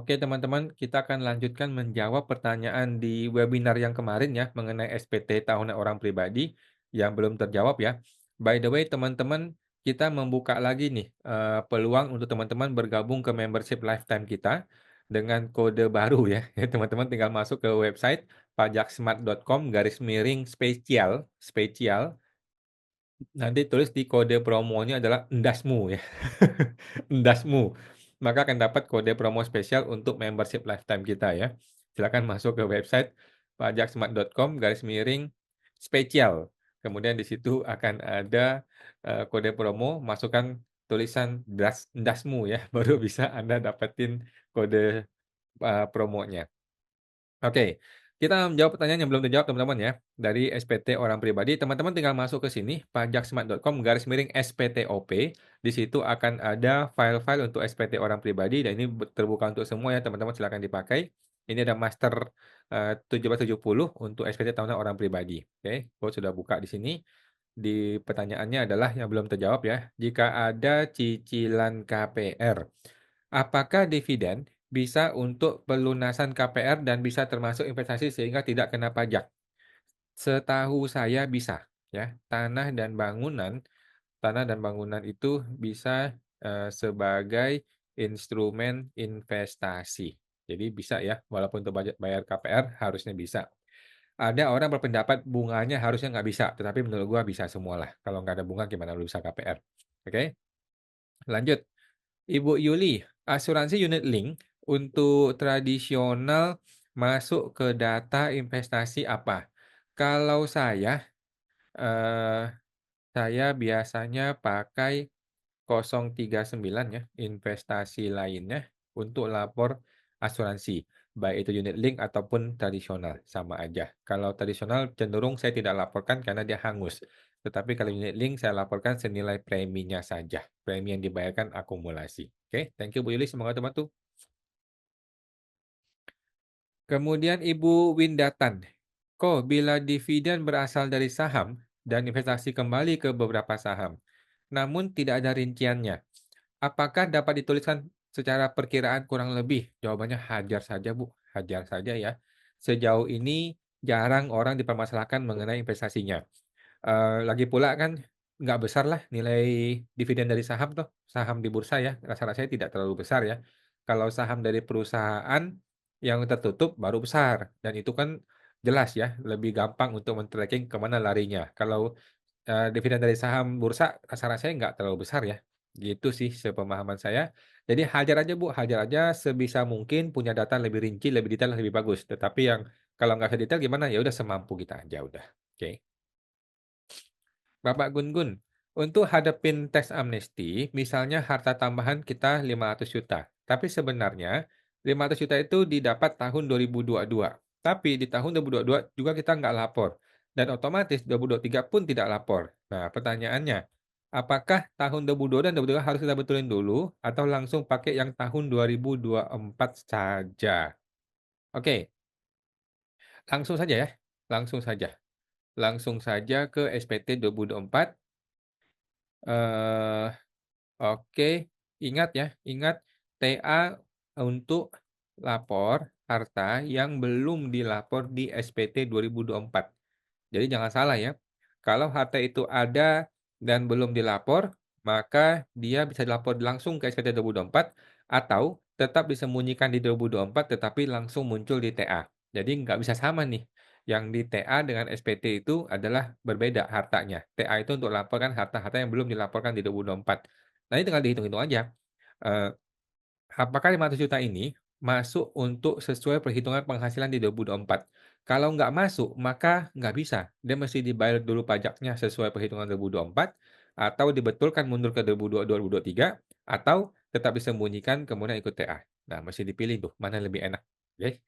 Oke teman-teman, kita akan lanjutkan menjawab pertanyaan di webinar yang kemarin ya, mengenai SPT tahunan orang pribadi yang belum terjawab ya. By the way teman-teman, kita membuka lagi nih, peluang untuk teman-teman bergabung ke membership lifetime kita dengan kode baru ya. Ya teman-teman tinggal masuk ke website pajaksmart.com/spesial, spesial, nanti tulis di kode promonya adalah endasmu ya. Endasmu. Maka akan dapat kode promo spesial untuk membership lifetime kita ya. Silakan masuk ke website pajaksmart.com/spesial. Kemudian di situ akan ada, kode promo, masukkan tulisan endasmu ya, baru bisa Anda dapetin kode, promonya. Oke, kita menjawab pertanyaan yang belum terjawab teman-teman ya, dari SPT orang pribadi. Teman-teman tinggal masuk ke sini, pajaksmart.com/SPTOP. Di situ akan ada file-file untuk SPT orang pribadi dan ini terbuka untuk semua ya teman-teman, silakan dipakai. Ini ada master 1770 untuk SPT tahunan orang pribadi. Oke, saya sudah buka di sini. Di pertanyaannya adalah yang belum terjawab ya, jika ada cicilan KPR, apakah dividen bisa untuk pelunasan KPR dan bisa termasuk investasi sehingga tidak kena pajak? Setahu saya bisa, ya. Tanah dan bangunan itu bisa, sebagai instrumen investasi. Jadi bisa ya, walaupun untuk bayar KPR harusnya bisa. Ada orang berpendapat bunganya harusnya nggak bisa, tetapi menurut gua bisa semualah. Kalau nggak ada bunga gimana lu bisa KPR, oke? Lanjut. Ibu Yuli, asuransi unit link untuk tradisional masuk ke data investasi apa? Kalau saya biasanya pakai 039 ya, investasi lainnya untuk lapor asuransi, baik itu unit link ataupun tradisional, sama aja. Kalau tradisional cenderung saya tidak laporkan karena dia hangus. Tetapi kalau unit link saya laporkan senilai preminya saja, premi yang dibayarkan akumulasi. Oke, thank you Bu Yuli, semoga terbantu. Kemudian Ibu Windatan, kok bila dividen berasal dari saham dan investasi kembali ke beberapa saham, namun tidak ada rinciannya, apakah dapat dituliskan secara perkiraan kurang lebih? Jawabannya hajar saja, Bu, hajar saja ya. Sejauh ini jarang orang dipermasalahkan mengenai investasinya. Lagi pula kan nggak besar lah nilai dividen dari saham toh, saham di bursa ya, rasa-rasanya tidak terlalu besar ya. Kalau saham dari perusahaan yang tertutup baru besar dan itu kan jelas ya, lebih gampang untuk men-tracking ke mana larinya. Kalau dividen dari saham bursa rasa-rasanya nggak terlalu besar ya. Gitu sih sepemahaman saya. Jadi hajar aja Bu, hajar aja sebisa mungkin punya data lebih rinci, lebih detail, lebih bagus. Tetapi yang kalau nggak sedetail gimana, ya udah semampu kita aja udah, oke. Bapak Gun-Gun, untuk hadapin teks amnesti, misalnya harta tambahan kita 500 juta. Tapi sebenarnya 500 juta itu didapat tahun 2022. Tapi di tahun 2022 juga kita nggak lapor. Dan otomatis 2023 pun tidak lapor. Nah, pertanyaannya, apakah tahun 2022 dan 2023 harus kita betulin dulu atau langsung pakai yang tahun 2024 saja? Oke, langsung saja ya. Langsung saja. Langsung saja ke SPT 2024. Eh, Oke, ingat ya, ingat TA untuk lapor harta yang belum dilapor di SPT 2024. Jadi jangan salah ya. Kalau harta itu ada dan belum dilapor, maka dia bisa dilapor langsung ke SPT 2024 atau tetap disembunyikan di 2024 tetapi langsung muncul di TA. Jadi nggak bisa sama nih. Yang di TA dengan SPT itu adalah berbeda hartanya. TA itu untuk laporkan harta-harta yang belum dilaporkan di 2024. Nah, ini tinggal dihitung-hitung aja. Eh, Apakah 500 juta ini masuk untuk sesuai perhitungan penghasilan di 2024? Kalau nggak masuk, maka nggak bisa. Dia mesti dibayar dulu pajaknya sesuai perhitungan 2024, atau dibetulkan mundur ke 2023, atau tetap disembunyikan kemudian ikut TA. Nah, mesti dipilih tuh, mana lebih enak. Oke.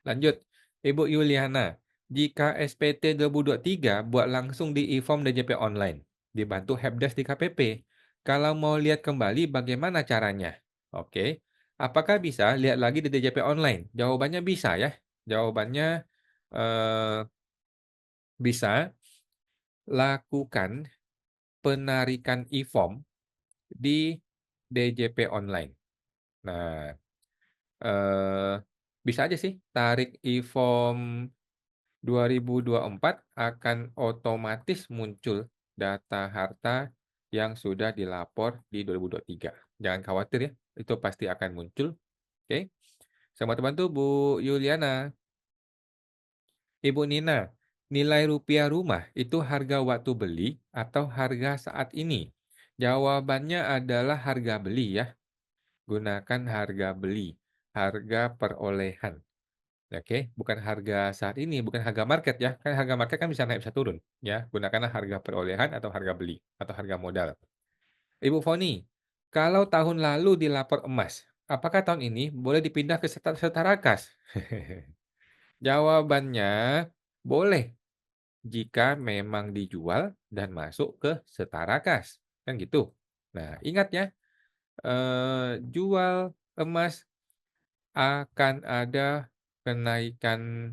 Lanjut, Ibu Yuliana. Jika SPT 2023 buat langsung di e-form DJP online, dibantu helpdesk di KPP. Kalau mau lihat kembali bagaimana caranya? Oke. Apakah bisa lihat lagi di DJP online? Jawabannya bisa ya. Jawabannya eh, bisa lakukan penarikan e-form di DJP online. Nah, eee, bisa aja sih tarik e-form 2024 akan otomatis muncul data harta yang sudah dilapor di 2023. Jangan khawatir ya, itu pasti akan muncul, oke. Selamat terbantu Bu Yuliana. Ibu Nina, nilai rupiah rumah itu harga waktu beli atau harga saat ini? Jawabannya adalah harga beli ya. Gunakan harga beli, harga perolehan. Oke, bukan harga saat ini, bukan harga market ya. Kan harga market kan bisa naik bisa turun ya. Gunakanlah harga perolehan atau harga beli atau harga modal. Ibu Foni, kalau tahun lalu dilapor emas, apakah tahun ini boleh dipindah ke setara kas? Jawabannya boleh jika memang dijual dan masuk ke setara kas, kan gitu. Nah, ingat ya, jual emas akan ada kenaikan,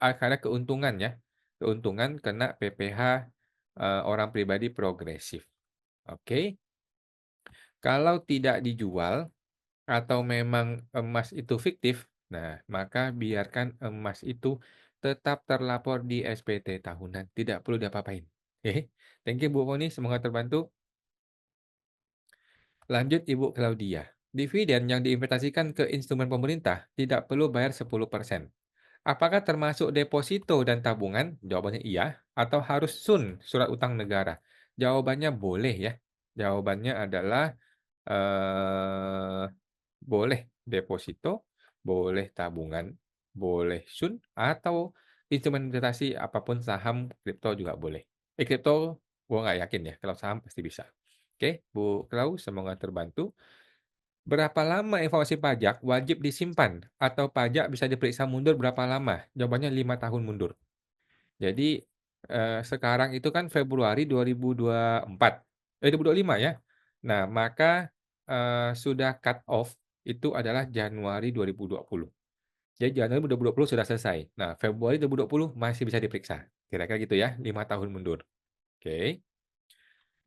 akan ada keuntungan ya, keuntungan kena PPh, orang pribadi progresif, oke. Kalau tidak dijual atau memang emas itu fiktif, nah maka biarkan emas itu tetap terlapor di SPT tahunan, tidak perlu diapa-apain, oke. Thank you Bu Foni, semoga terbantu. Lanjut Ibu Claudia, dividen yang diinvestasikan ke instrumen pemerintah tidak perlu bayar 10%. Apakah termasuk deposito dan tabungan? Jawabannya iya. Atau harus surat utang negara? Jawabannya boleh ya. Jawabannya adalah eh, boleh deposito, boleh tabungan, boleh atau instrumen investasi apapun saham, kripto juga boleh. Kripto gua nggak yakin ya. Kalau saham pasti bisa. Oke, Bu Klau, semoga terbantu. Berapa lama evaluasi pajak wajib disimpan atau pajak bisa diperiksa mundur berapa lama? Jawabannya 5 tahun mundur. Jadi, sekarang itu kan Februari 2024, 2025 ya. Nah, maka, sudah cut off itu adalah Januari 2020. Jadi Januari 2020 sudah selesai. Nah, Februari 2020 masih bisa diperiksa. Kira-kira gitu ya, 5 tahun mundur. Oke.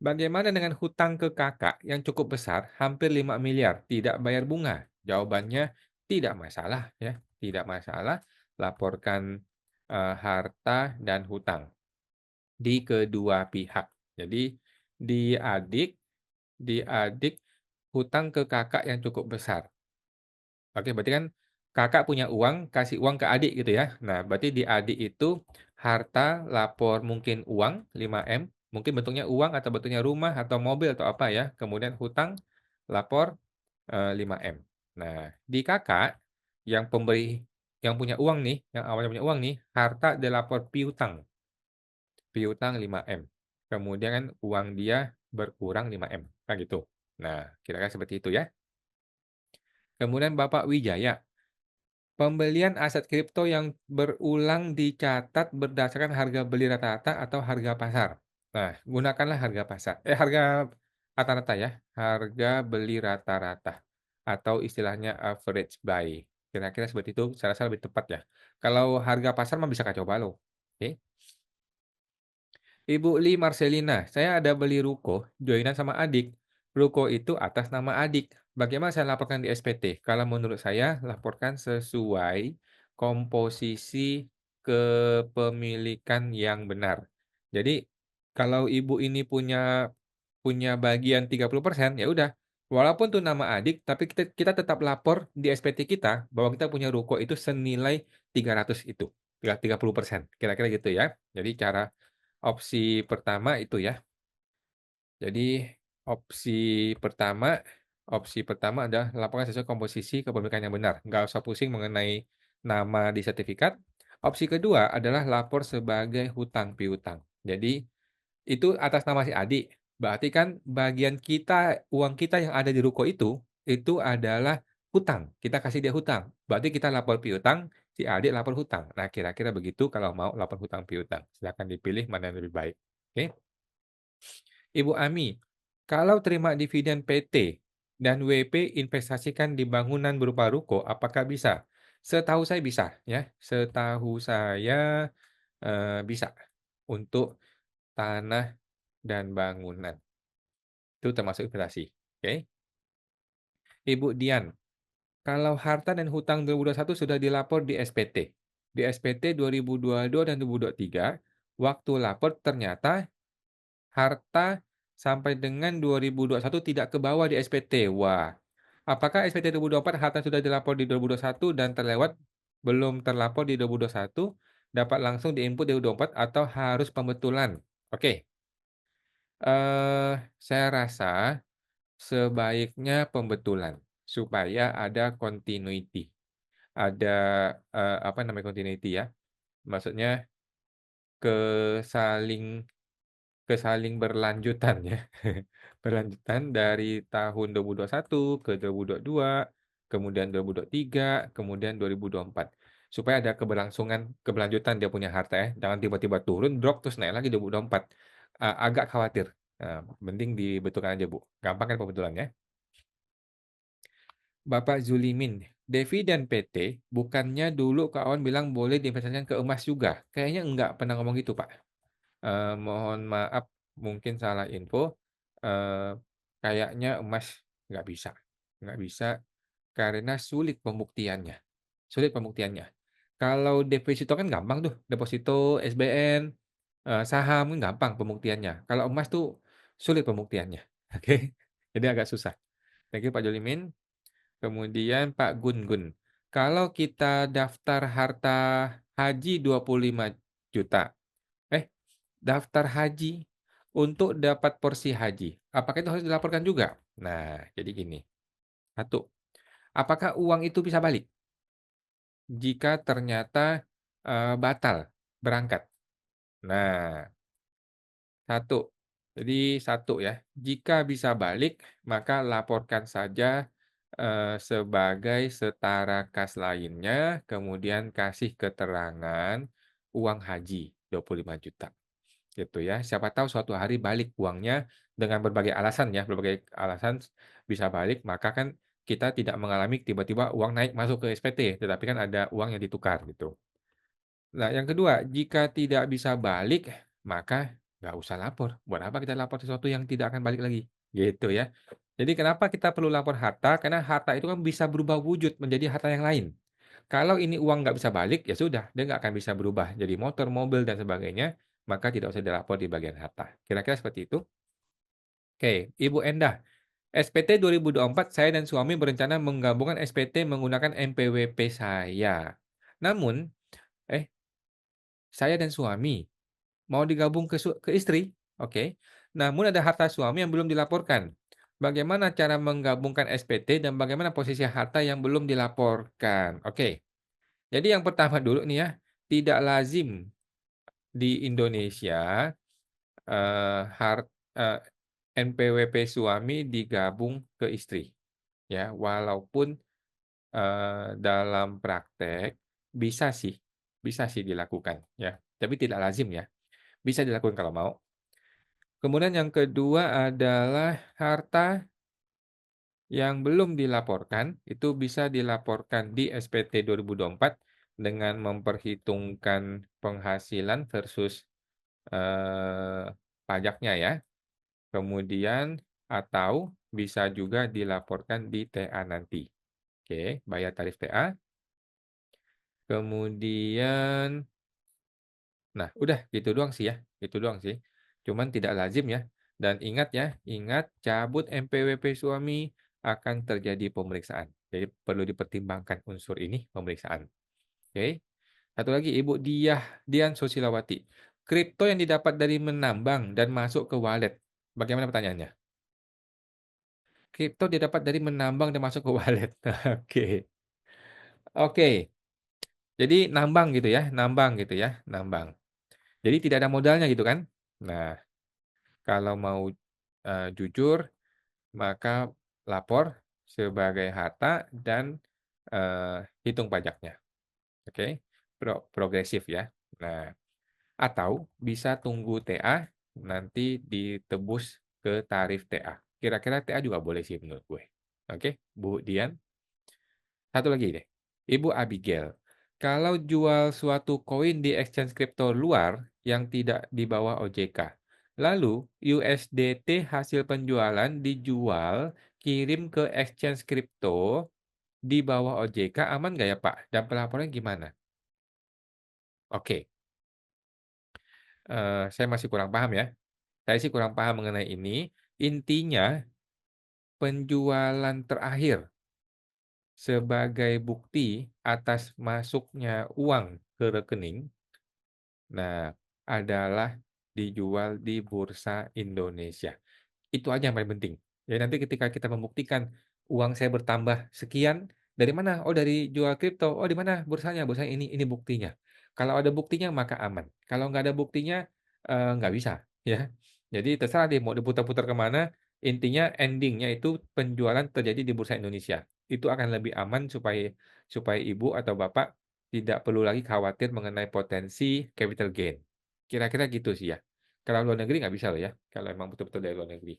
Bagaimana dengan hutang ke kakak yang cukup besar, hampir 5 miliar, tidak bayar bunga? Jawabannya tidak masalah ya, tidak masalah. Laporkan harta dan hutang di kedua pihak. Jadi di adik hutang ke kakak yang cukup besar. Oke, berarti kan kakak punya uang, kasih uang ke adik gitu ya. Nah, berarti di adik itu harta lapor mungkin uang 5M, mungkin bentuknya uang atau bentuknya rumah atau mobil atau apa ya. Kemudian hutang lapor 5M. Nah, di kakak yang pemberi yang punya uang nih, yang awalnya punya uang nih, harta dilapor piutang. Piutang 5M. Kemudian kan uang dia berkurang 5M, kan gitu. Nah, kira-kira seperti itu ya. Kemudian Bapak Wijaya, pembelian aset kripto yang berulang dicatat berdasarkan harga beli rata-rata atau harga pasar. Nah, gunakanlah harga pasar. Harga rata-rata ya. Harga beli rata-rata. Atau istilahnya average buy. Kira-kira seperti itu, saya rasa lebih tepat ya. Kalau harga pasar mah bisa kacau balau. Oke. Ibu Li Marcelina, saya ada beli ruko, joinan sama adik. Ruko itu atas nama adik. Bagaimana saya laporkan di SPT? Kalau menurut saya, laporkan sesuai komposisi kepemilikan yang benar. Jadi, kalau ibu ini punya punya bagian 30%, ya udah. Walaupun tuh nama adik, tapi kita tetap lapor di SPT kita bahwa kita punya ruko itu senilai 300 itu. 30%. Kira-kira gitu ya. Jadi cara opsi pertama itu ya. Jadi opsi pertama opsi pertama adalah laporkan sesuai komposisi kepemilikan yang benar, nggak usah pusing mengenai nama di sertifikat. Opsi kedua adalah lapor sebagai hutang piutang. Jadi itu atas nama si adik, berarti kan bagian kita, uang kita yang ada di ruko itu adalah hutang, kita kasih dia hutang, berarti kita lapor piutang, si adik lapor hutang. Nah, kira-kira begitu kalau mau lapor hutang piutang, silakan dipilih mana yang lebih baik, oke. Ibu Ami, kalau terima dividen PT dan WP investasikan di bangunan berupa ruko, apakah bisa? Setahu saya bisa ya, setahu saya, bisa untuk tanah dan bangunan. Itu termasuk investasi, oke. Ibu Dian, kalau harta dan hutang 2021 sudah dilapor di SPT. Di SPT 2022 dan 2023, waktu lapor ternyata harta sampai dengan 2021 tidak kebawa di SPT. Wah, apakah SPT 2024 harta sudah dilapor di 2021 dan terlewat belum terlapor di 2021 dapat langsung diinput di 2024 atau harus pembetulan? Oke, saya rasa sebaiknya pembetulan supaya ada continuity, ada, apa namanya continuity ya, maksudnya kesaling kesaling berlanjutan ya, berlanjutan dari tahun 2021 ke 2022, kemudian 2023, kemudian 2024. Supaya ada keberlanjutan dia punya harta ya, jangan tiba-tiba turun, drop, terus naik lagi 2024. Agak khawatir. Mending dibetulkan aja, Bu. Gampang kan pembetulannya. Bapak Zulimin, Devi dan PT, bukannya dulu Kak Awan bilang boleh diinvestasikan ke emas juga? Kayaknya enggak pernah ngomong gitu, Pak. Mohon maaf mungkin salah info, eee, kayaknya emas nggak bisa nggak bisa karena sulit pembuktiannya. Kalau deposito kan gampang tuh, deposito, SBN, saham kan gampang pembuktiannya. Kalau emas tuh sulit pembuktiannya, oke. Jadi agak susah. Thank you Pak Jolimin. Kemudian Pak Gun-Gun, kalau kita daftar harta haji 25 juta. Daftar haji untuk dapat porsi haji, apakah itu harus dilaporkan juga? Nah, jadi gini, satu, apakah uang itu bisa balik jika ternyata, batal berangkat? Nah, satu. Jadi satu ya, jika bisa balik, maka laporkan saja, sebagai setara kas lainnya, kemudian kasih keterangan uang haji 25 juta. Gitu ya. Siapa tahu suatu hari balik uangnya dengan berbagai alasan ya, berbagai alasan bisa balik, maka kan kita tidak mengalami tiba-tiba uang naik masuk ke SPT, tetapi kan ada uang yang ditukar gitu. Nah, yang kedua, jika tidak bisa balik, maka nggak usah lapor. Buat apa kita lapor sesuatu yang tidak akan balik lagi? Gitu ya. Jadi kenapa kita perlu lapor harta? Karena harta itu kan bisa berubah wujud menjadi harta yang lain. Kalau ini uang nggak bisa balik, ya sudah, dia nggak akan bisa berubah jadi motor, mobil, dan sebagainya, maka tidak usah dilapor di bagian harta. Kira-kira seperti itu? Oke, Ibu Endah. SPT 2024, saya dan suami berencana menggabungkan SPT menggunakan NPWP saya. Namun, eh, saya dan suami mau digabung ke istri, oke. Namun ada harta suami yang belum dilaporkan. Bagaimana cara menggabungkan SPT dan bagaimana posisi harta yang belum dilaporkan? Oke. Jadi yang pertama dulu nih ya, tidak lazim di Indonesia, eee, hart eee, NPWP suami digabung ke istri, ya. Walaupun, dalam praktek bisa sih dilakukan, ya, tapi tidak lazim ya. Bisa dilakukan kalau mau. Kemudian yang kedua adalah harta yang belum dilaporkan, itu bisa dilaporkan di SPT 2024 dengan memperhitungkan penghasilan versus, eee, pajaknya ya. Kemudian atau bisa juga dilaporkan di TA nanti. Oke, bayar tarif TA. Kemudian nah udah gitu doang sih ya, itu doang sih. Cuman tidak lazim ya. Dan ingat ya, ingat cabut NPWP suami akan terjadi pemeriksaan. Jadi perlu dipertimbangkan unsur ini pemeriksaan. Oke. Satu lagi Ibu Dian Susilawati. Kripto yang didapat dari menambang dan masuk ke wallet. Bagaimana pertanyaannya? Kripto didapat dari menambang dan masuk ke wallet. Oke. Oke. Jadi nambang gitu ya, nambang. Jadi tidak ada modalnya gitu kan? Nah, kalau mau, jujur, maka lapor sebagai harta dan, hitung pajaknya, oke? Progresif ya. Nah, atau bisa tunggu TA, nanti ditebus ke tarif TA. Kira-kira TA juga boleh sih menurut gue. Oke, Bu Dian. Satu lagi deh, Ibu Abigail. Kalau jual suatu koin di exchange kripto luar yang tidak di bawah OJK, lalu USDT hasil penjualan dijual, kirim ke exchange kripto di bawah OJK aman nggak ya, Pak? Dan pelaporannya gimana? Oke, saya masih kurang paham ya. Saya sih kurang paham mengenai ini. Intinya penjualan terakhir sebagai bukti atas masuknya uang ke rekening, nah, adalah dijual di Bursa Indonesia. Itu aja yang paling penting. Jadi nanti ketika kita membuktikan uang saya bertambah sekian, dari mana? Oh, dari jual kripto. Oh, di mana bursanya? Bursanya ini buktinya. Kalau ada buktinya maka aman. Kalau nggak ada buktinya, nggak bisa, ya. Jadi terserah deh mau diputar-putar ke mana, intinya ending-nya itu penjualan terjadi di Bursa Indonesia. Itu akan lebih aman supaya supaya ibu atau bapak tidak perlu lagi khawatir mengenai potensi capital gain. Kira-kira gitu sih ya. Kalau luar negeri nggak bisa loh ya, kalau emang betul-betul dari luar negeri.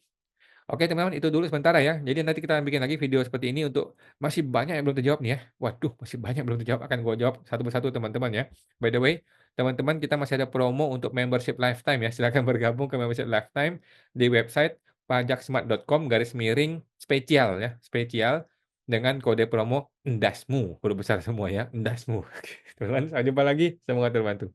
Oke teman-teman, itu dulu sementara ya. Jadi nanti kita bikin lagi video seperti ini untuk masih banyak yang belum terjawab nih ya. Waduh, masih banyak belum terjawab, akan gua jawab satu persatu teman-teman ya. By the way, teman-teman kita masih ada promo untuk membership lifetime ya. Silakan bergabung ke membership lifetime di website pajaksmart.com/spesial ya, spesial dengan kode promo ENDASMU, huruf besar semua ya, ENDASMU. Oke, teman-teman, sampai jumpa lagi, semoga terbantu.